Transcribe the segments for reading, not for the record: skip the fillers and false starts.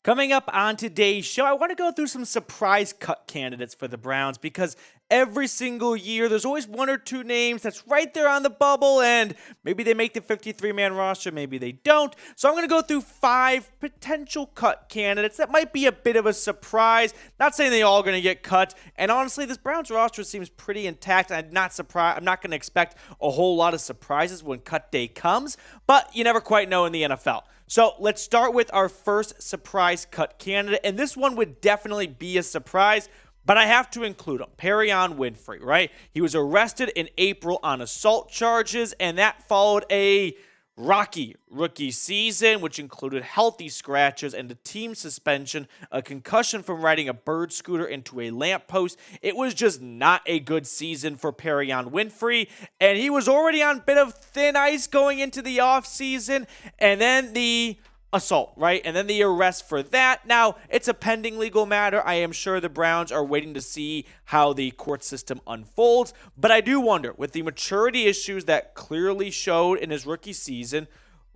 Coming up on today's show, I want to go through some surprise cut candidates for the Browns because every single year there's always one or two names that's right there on the bubble, and maybe they make the 53-man roster, maybe they don't. So I'm going to go through 5 potential cut candidates that might be a bit of a surprise. Not saying they all going to get cut, and honestly, this Browns roster seems pretty intact. I'm not going to expect a whole lot of surprises when cut day comes, but you never quite know in the NFL. So let's start with our first surprise cut candidate, and this one would definitely be a surprise, but I have to include him, Perrion Winfrey, right? He was arrested in April on assault charges, and that followed a rocky rookie season, which included healthy scratches and a team suspension, a concussion from riding a bird scooter into a lamppost. It was just not a good season for Perrion Winfrey, and he was already on a bit of thin ice going into the offseason, and then the assault, right? And then the arrest for that. Now, it's a pending legal matter. I am sure the Browns are waiting to see how the court system unfolds, but I do wonder, with the maturity issues that clearly showed in his rookie season,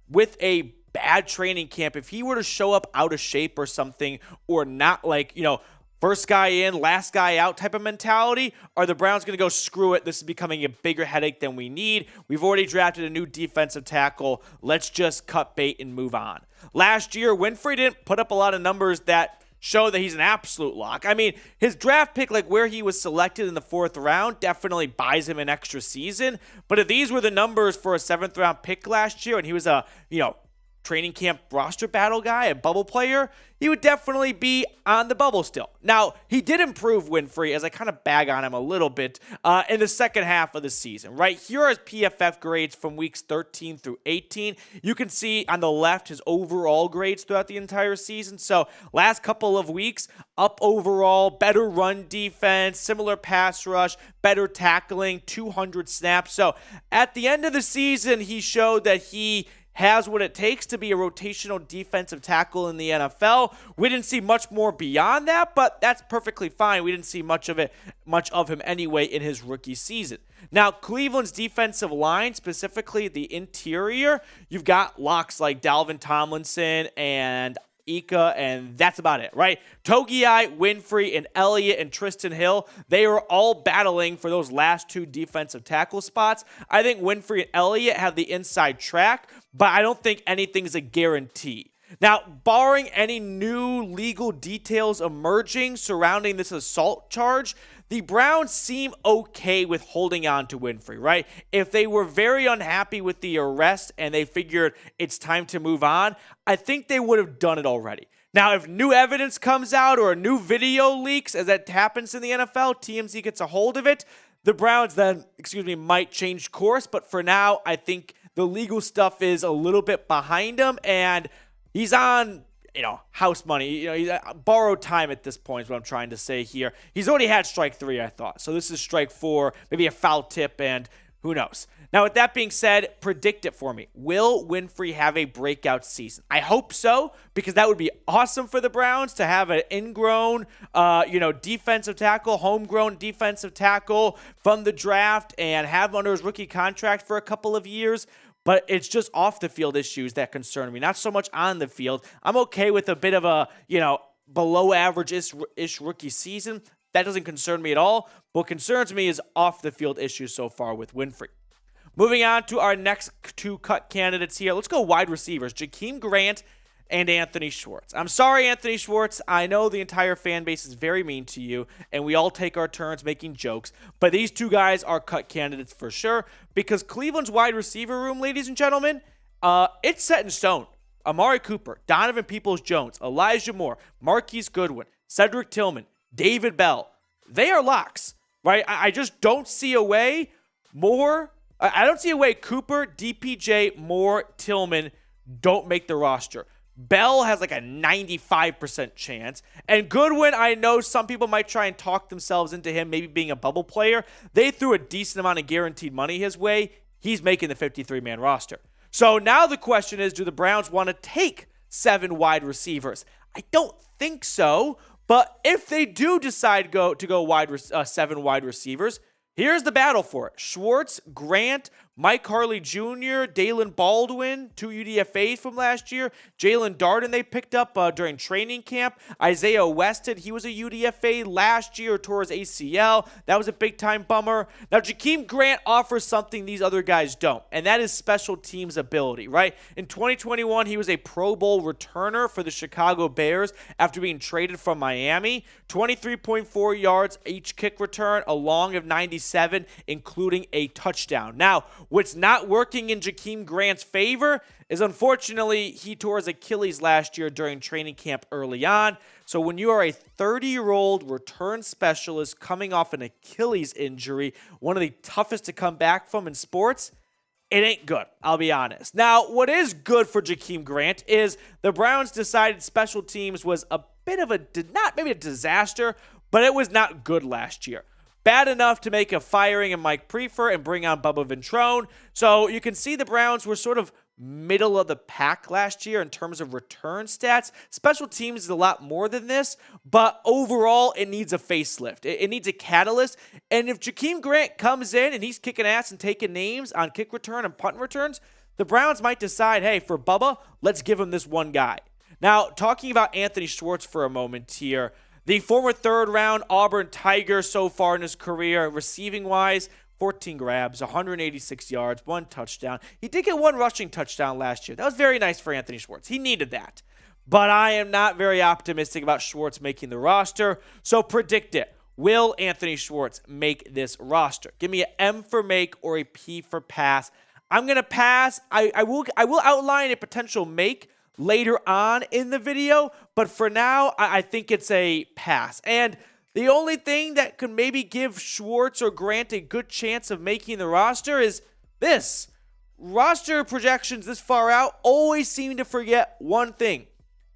with a bad training camp, if he were to show up out of shape or something, or not like, first guy in, last guy out type of mentality, are the Browns going to go, screw it, this is becoming a bigger headache than we need. We've already drafted a new defensive tackle. Let's just cut bait and move on. Last year, Winfrey didn't put up a lot of numbers that show that he's an absolute lock. I mean, his draft pick, like where he was selected in the 4th round, definitely buys him an extra season. But if these were the numbers for a 7th round pick last year and he was a, training camp roster battle guy, a bubble player, he would definitely be on the bubble still. Now, he did improve Winfrey, as I kind of bag on him a little bit, in the second half of the season, right? Here are his PFF grades from weeks 13 through 18. You can see on the left his overall grades throughout the entire season. So last couple of weeks, up overall, better run defense, similar pass rush, better tackling, 200 snaps. So at the end of the season, he showed that he has what it takes to be a rotational defensive tackle in the NFL. We didn't see much more beyond that, but that's perfectly fine. We didn't see much of him anyway in his rookie season. Now, Cleveland's defensive line, specifically the interior, you've got locks like Dalvin Tomlinson and Ika, and that's about it, right? Togiai, Winfrey, and Elliott and Tristan Hill, they are all battling for those last 2 defensive tackle spots. I think Winfrey and Elliott have the inside track, but I don't think anything's a guarantee. Now, barring any new legal details emerging surrounding this assault charge, the Browns seem okay with holding on to Winfrey, right? If they were very unhappy with the arrest and they figured it's time to move on, I think they would have done it already. Now, if new evidence comes out or a new video leaks, as that happens in the NFL, TMZ gets a hold of it, the Browns then, might change course. But for now, I think the legal stuff is a little bit behind him, and he's on house money. He's borrowed time at this point is what I'm trying to say here. He's already had strike 3, I thought. So this is strike 4, maybe a foul tip, and who knows. Now, with that being said, predict it for me. Will Winfrey have a breakout season? I hope so, because that would be awesome for the Browns to have an ingrown, defensive tackle, homegrown defensive tackle from the draft and have him under his rookie contract for a couple of years. But it's just off the field issues that concern me, not so much on the field. I'm okay with a bit of a, below average-ish rookie season. That doesn't concern me at all. What concerns me is off the field issues so far with Winfrey. Moving on to our next 2 cut candidates here. Let's go wide receivers, Jakeem Grant and Anthony Schwartz. I'm sorry, Anthony Schwartz. I know the entire fan base is very mean to you, and we all take our turns making jokes, but these 2 guys are cut candidates for sure, because Cleveland's wide receiver room, ladies and gentlemen, it's set in stone. Amari Cooper, Donovan Peoples-Jones, Elijah Moore, Marquise Goodwin, Cedric Tillman, David Bell. They are locks, right? I just don't see a way I don't see a way Cooper, DPJ, Moore, Tillman don't make the roster. Bell has like a 95% chance. And Goodwin, I know some people might try and talk themselves into him maybe being a bubble player. They threw a decent amount of guaranteed money his way. He's making the 53-man roster. So now the question is, do the Browns want to take 7 wide receivers? I don't think so. But if they do decide to go 7 wide receivers, here's the battle for it. Schwartz, Grant, Mike Harley Jr., Dalen Baldwin, 2 UDFAs from last year. Jalen Darden they picked up during training camp. Isaiah Weston, he was a UDFA last year, tore his ACL. That was a big-time bummer. Now, Jakeem Grant offers something these other guys don't, and that is special teams ability, right? In 2021, he was a Pro Bowl returner for the Chicago Bears after being traded from Miami. 23.4 yards each kick return, a long of 97, including a touchdown. Now, what's not working in Jakeem Grant's favor is, unfortunately, he tore his Achilles last year during training camp early on. So when you are a 30-year-old return specialist coming off an Achilles injury, one of the toughest to come back from in sports, it ain't good, I'll be honest. Now, what is good for Jakeem Grant is the Browns decided special teams was a bit of not maybe a disaster, but it was not good last year. Bad enough to make a firing in Mike Prefer and bring on Bubba Ventrone. So you can see the Browns were sort of middle of the pack last year in terms of return stats. Special teams is a lot more than this, but overall it needs a facelift. It needs a catalyst. And if Jakeem Grant comes in and he's kicking ass and taking names on kick return and punt returns, the Browns might decide, hey, for Bubba, let's give him this one guy. Now, talking about Anthony Schwartz for a moment here, the former third-round Auburn Tiger so far in his career, receiving-wise, 14 grabs, 186 yards, 1 touchdown. He did get 1 rushing touchdown last year. That was very nice for Anthony Schwartz. He needed that. But I am not very optimistic about Schwartz making the roster, so predict it. Will Anthony Schwartz make this roster? Give me an M for make or a P for pass. I'm going to pass. I will outline a potential make later on in the video, but for now, I think it's a pass. And the only thing that could maybe give Schwartz or Grant a good chance of making the roster is this. Roster projections this far out always seem to forget one thing: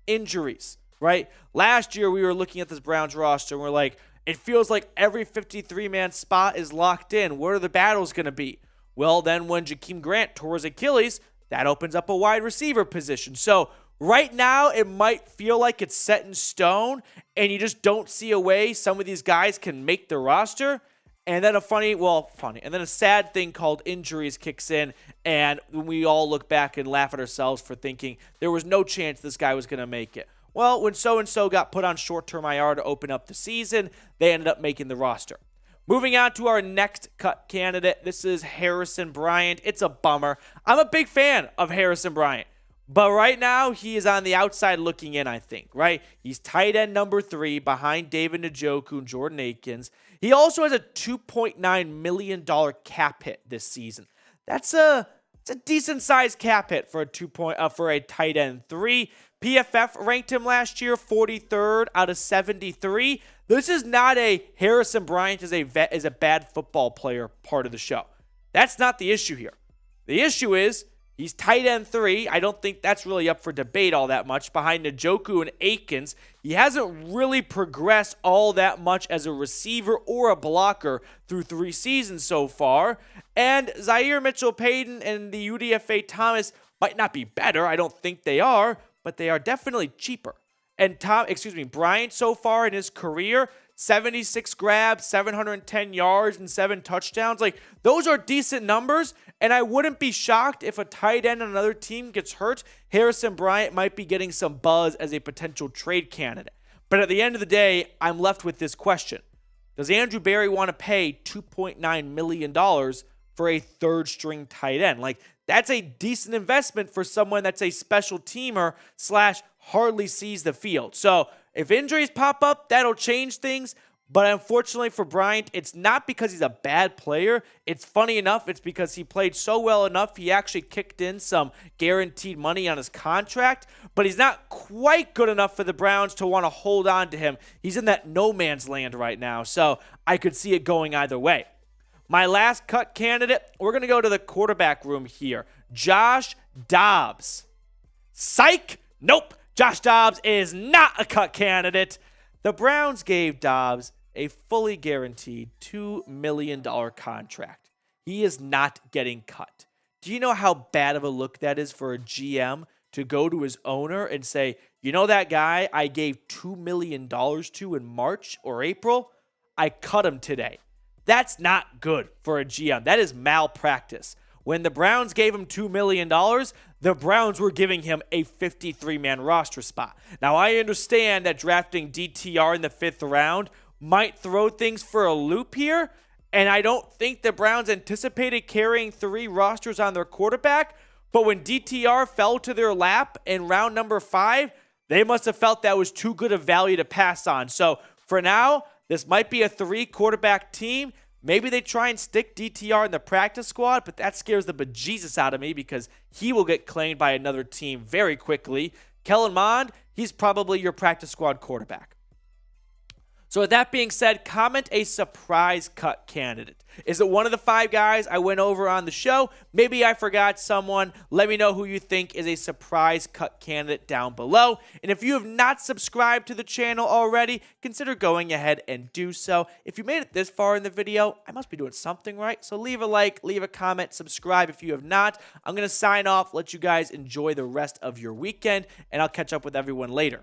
injuries, right? Last year, we were looking at this Browns roster, and we're like, it feels like every 53-man spot is locked in. What are the battles going to be? Well, then when Jakeem Grant tore his Achilles, that opens up a wide receiver position. So right now, it might feel like it's set in stone, and you just don't see a way some of these guys can make the roster. And then and then a sad thing called injuries kicks in, and we all look back and laugh at ourselves for thinking there was no chance this guy was going to make it. Well, when so-and-so got put on short-term IR to open up the season, they ended up making the roster. Moving on to our next cut candidate, this is Harrison Bryant. It's a bummer. I'm a big fan of Harrison Bryant, but right now he is on the outside looking in, I think, right? He's tight end number 3 behind David Njoku and Jordan Akins. He also has a $2.9 million cap hit this season. It's a decent-sized cap hit for a tight end 3. PFF ranked him last year 43rd out of 73. This is not a Harrison Bryant is a bad football player part of the show. That's not the issue here. The issue is he's tight end 3. I don't think that's really up for debate all that much. Behind Njoku and Akins, he hasn't really progressed all that much as a receiver or a blocker through 3 seasons so far. And Zaire Mitchell-Payton and the UDFA Thomas might not be better. I don't think they are, but they are definitely cheaper. And Bryant so far in his career, 76 grabs, 710 yards, and 7 touchdowns. Like, those are decent numbers, and I wouldn't be shocked if a tight end on another team gets hurt. Harrison Bryant might be getting some buzz as a potential trade candidate. But at the end of the day, I'm left with this question. Does Andrew Berry want to pay $2.9 million for a third-string tight end? Like, that's a decent investment for someone that's a special teamer / hardly sees the field. So if injuries pop up, that'll change things. But unfortunately for Bryant, it's not because he's a bad player. It's funny enough, it's because he played so well enough, he actually kicked in some guaranteed money on his contract. But he's not quite good enough for the Browns to want to hold on to him. He's in that no man's land right now. So I could see it going either way. My last cut candidate, we're going to go to the quarterback room here. Josh Dobbs. Psych! Nope. Josh Dobbs is not a cut candidate. The Browns gave Dobbs a fully guaranteed $2 million contract. He is not getting cut. Do you know how bad of a look that is for a GM to go to his owner and say, you know that guy I gave $2 million to in March or April? I cut him today. That's not good for a GM. That is malpractice. When the Browns gave him $2 million, the Browns were giving him a 53-man roster spot. Now, I understand that drafting DTR in the 5th round might throw things for a loop here, and I don't think the Browns anticipated carrying 3 rosters on their quarterback, but when DTR fell to their lap in round number 5, they must have felt that was too good a value to pass on. So for now, this might be a 3-quarterback team. Maybe they try and stick DTR in the practice squad, but that scares the bejesus out of me because he will get claimed by another team very quickly. Kellen Mond, he's probably your practice squad quarterback. So with that being said, comment a surprise cut candidate. Is it one of the 5 guys I went over on the show? Maybe I forgot someone. Let me know who you think is a surprise cut candidate down below. And if you have not subscribed to the channel already, consider going ahead and do so. If you made it this far in the video, I must be doing something right. So leave a like, leave a comment, subscribe if you have not. I'm going to sign off, let you guys enjoy the rest of your weekend, and I'll catch up with everyone later.